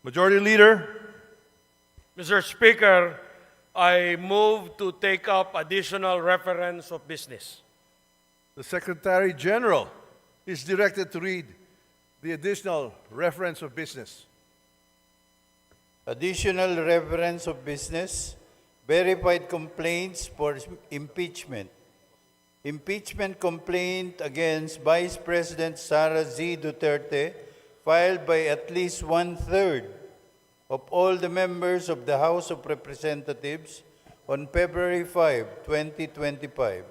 Majority Leader, Mr. Speaker, I move to take up additional reference of business. the Secretary General is directed to read the additional reference of business. Additional reference of business, verified complaints for impeachment. Impeachment complaint against Vice President Sara Duterte filed by at least one-third of all the members of the House of Representatives on February 5, 2025.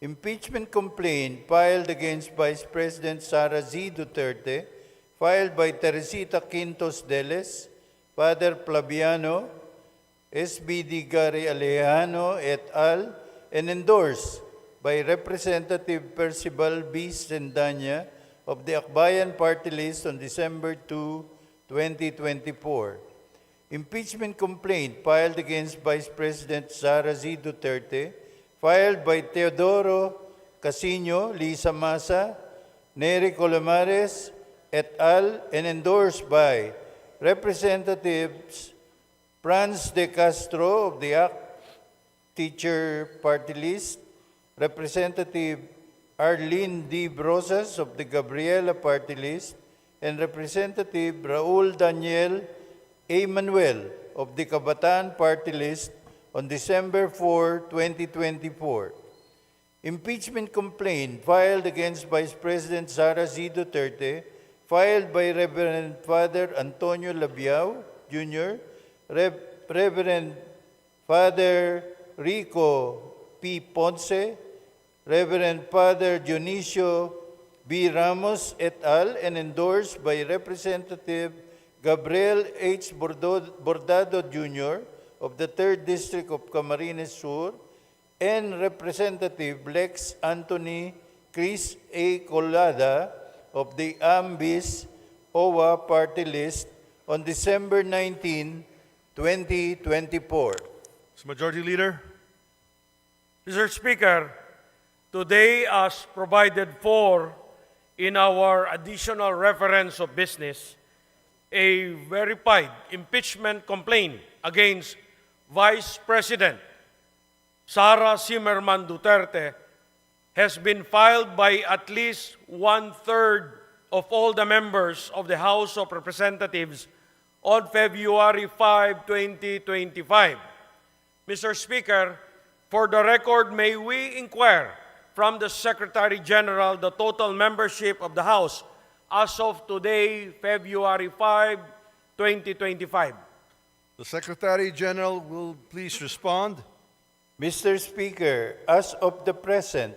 Impeachment complaint filed against Vice President Sara Duterte filed by Teresita Quintos Deles, Father Flaviano, SBD Gary Alejano et al., and endorsed by Representative Percival B. Sendanya of the Akbayan Party List on December 2, 2024. Impeachment complaint filed against Vice President Sara Duterte, filed by Teodoro Casino, Lisa Masa, Nery Colomares et al., and endorsed by Representatives Franz de Castro of the ACT Teacher Party List, Representative Arlene D. Brosas of the Gabriela Party List, and Representative Raul Daniel A. Manuel of the Kabataan Party List on December 4, 2024. Impeachment complaint filed against Vice President Sara Duterte, filed by Reverend Father Antonio Labiao Jr., Reverend Father Rico P. Ponce, Reverend Father Dionisio B. Ramos et al., and endorsed by Representative Gabriel H. Bordado Jr. of the 3rd District of Camarines Sur and Representative Lex Anthony Chris A. Colada of the AMBIS OWA Party List on December 19, 2024. Mr. Majority Leader, Mr. Speaker, today, as provided for in our additional reference of business, a verified impeachment complaint against Vice President Sara Duterte has been filed by at least one-third of all the members of the House of Representatives on February 5, 2025. Mr. Speaker, for the record, may we inquire from the Secretary General the total membership of the House as of today, February 5, 2025. the Secretary General will please respond. Mr. Speaker, as of the present,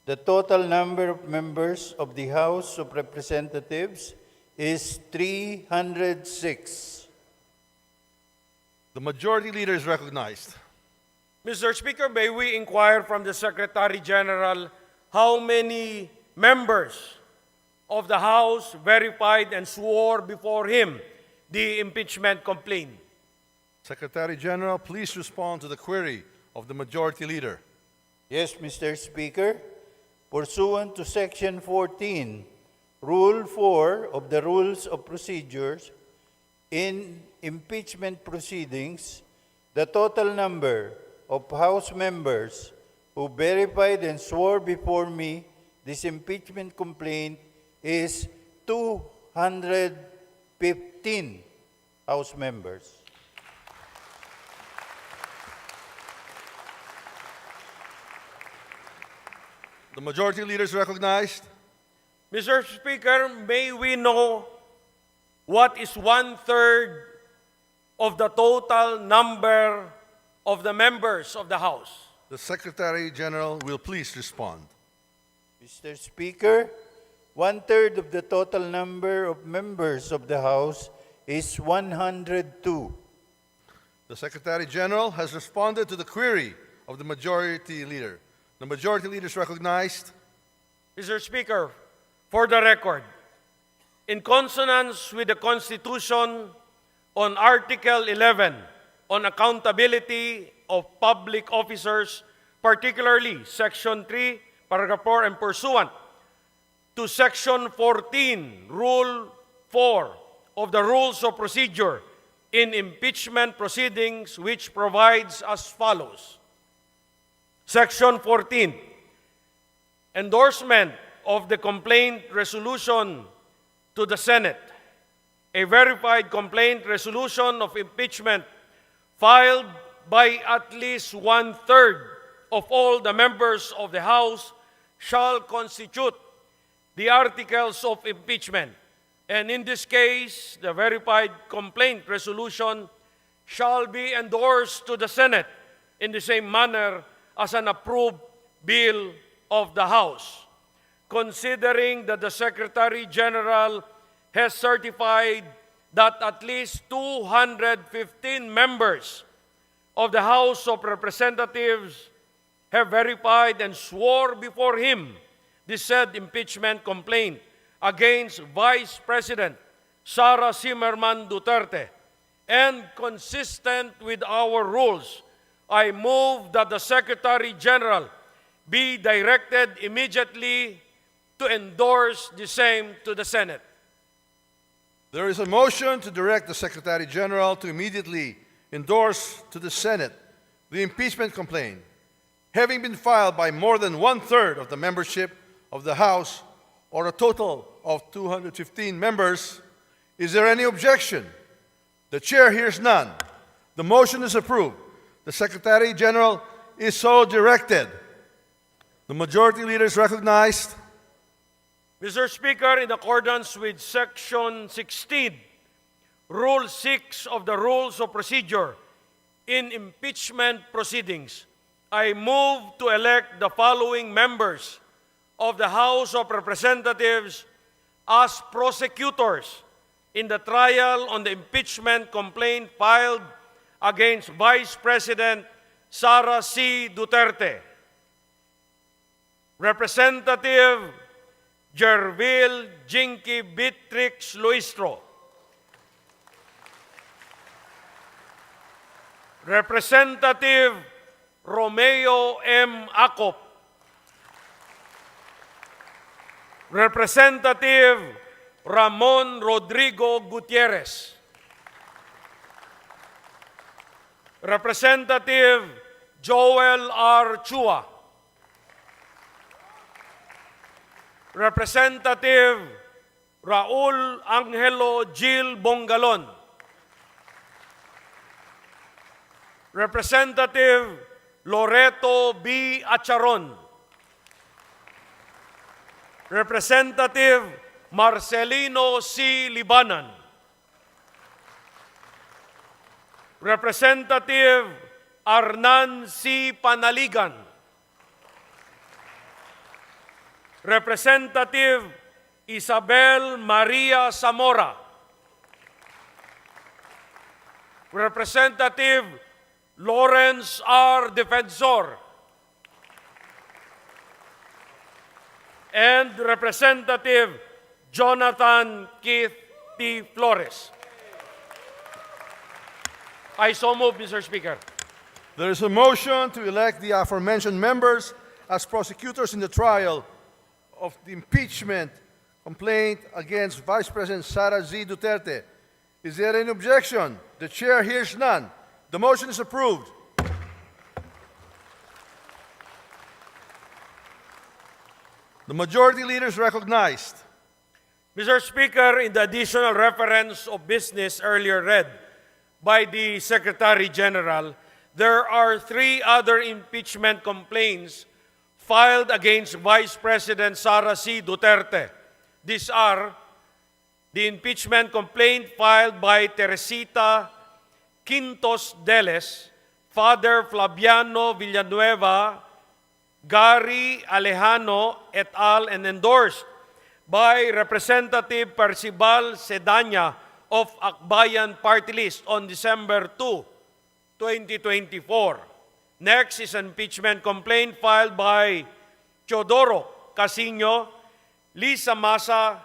the total number of members of the House of Representatives is 306. The Majority Leader is recognized. Mr. Speaker, may we inquire from the Secretary General how many members of the House verified and swore before him the impeachment complaint? Secretary General, please respond to the query of the Majority Leader. Yes, Mr. Speaker. Pursuant to Section 14, Rule 4 of the Rules of Procedures, in impeachment proceedings, the total number of House members who verified and swore before me this impeachment complaint is 215 House members. The Majority Leader is recognized. Mr. Speaker, may we know what is one-third of the total number of the members of the House? The Secretary General will please respond. Mr. Speaker, one-third of the total number of members of the House is 102. The Secretary General has responded to the query of the Majority Leader. The Majority Leader is recognized. Mr. Speaker, for the record, in consonance with the Constitution on Article 11 on accountability of public officers, particularly Section 3, Paragraph 4, and pursuant to Section 14, Rule 4 of the Rules of Procedure in Impeachment Proceedings, which provides as follows. Section 14, endorsement of the complaint resolution to the Senate. A verified complaint resolution of impeachment filed by at least one-third of all the members of the House shall constitute the articles of impeachment. And in this case, the verified complaint resolution shall be endorsed to the Senate in the same manner as an approved bill of the House. Considering that the Secretary General has certified that at least 215 members of the House of Representatives have verified and swore before him the said impeachment complaint against Vice President Sara Duterte, and consistent with our rules, I move that the Secretary General be directed immediately to endorse the same to the Senate. There is a motion to direct the Secretary General to immediately endorse to the Senate the impeachment complaint, having been filed by more than one-third of the membership of the House, or a total of 215 members. Is there any objection? The Chair hears none. The motion is approved. The Secretary General is so directed. The Majority Leader is recognized. Mr. Speaker, in accordance with Section 16, Rule 6 of the Rules of Procedure in Impeachment Proceedings, I move to elect the following members of the House of Representatives as prosecutors in the trial on the impeachment complaint filed against Vice President Sara Duterte. Representative Jervil Jinky Beatrix Luistro. Representative Romeo M. Acop. Representative Ramon Rodrigo Gutierrez. Representative Joel R. Chua. Representative Raul Angelo Gil Bongalon. Representative Loreto B. Acharon. Representative Marcelino C. Libanan. Representative Arnan C. Panaligan. Representative Isabel Maria Zamora. Representative Lawrence R. Defensor. And Representative Jonathan Keith T. Flores. I so move, Mr. Speaker. There is a motion to elect the aforementioned members as prosecutors in the trial of the impeachment complaint against Vice President Sara Duterte. Is there any objection? The Chair hears none. The motion is approved. The Majority Leader is recognized. Mr. Speaker, in the additional reference of business earlier read by the Secretary General, there are 3 other impeachment complaints filed against Vice President Sara Duterte. These are the impeachment complaint filed by Teresita Quintos Deles, Father Flaviano Villanueva, Gary Alejano et al., and endorsed by Representative Percival Sedanya of Akbayan Party List on December 2, 2024. Next is an impeachment complaint filed by Teodoro Casino, Lisa Masa,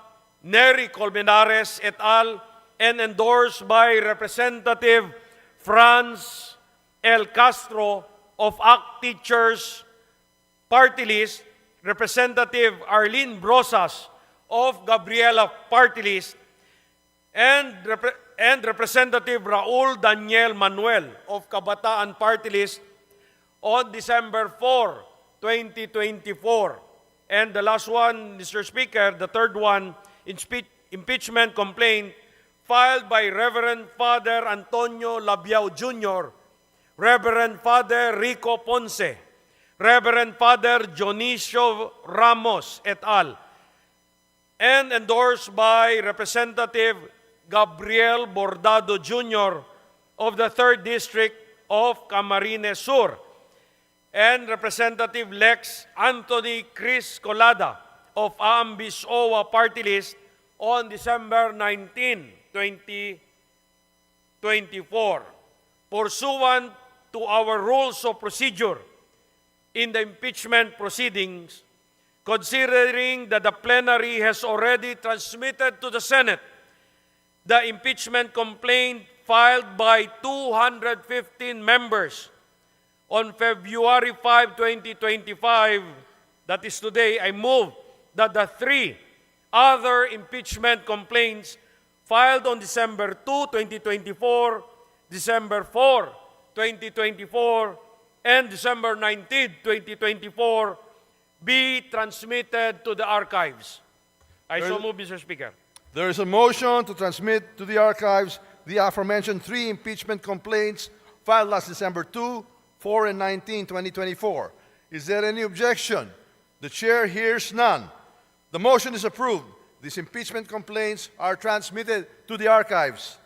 Nery Colmenares et al., and endorsed by Representative Franz L. Castro of ACT Teachers Party List, Representative Arlene Brosas of Gabriela Party List, and Representative Raul Daniel Manuel of Kabataan Party List on December 4, 2024. And the last one, Mr. Speaker, the third one, impeachment complaint filed by Reverend Father Antonio Labiao Jr., Reverend Father Rico Ponce, Reverend Father Dionisio Ramos et al., and endorsed by Representative Gabriel Bordado Jr. of the 3rd District of Camarines Sur, and Representative Lex Anthony Chris Colada of Aambis OWA Party List on December 19, 2024. Pursuant to our rules of procedure in the impeachment proceedings, considering that the plenary has already transmitted to the Senate the impeachment complaint filed by 215 members on February 5, 2025, that is today, I move that the 3 other impeachment complaints filed on December 2, 2024, December 4, 2024, and December 19, 2024, be transmitted to the archives. I so move, Mr. Speaker. There is a motion to transmit to the archives the aforementioned 3 impeachment complaints filed last December 2, 4, and 19, 2024. Is there any objection? The chair hears none. The motion is approved. These impeachment complaints are transmitted to the archives.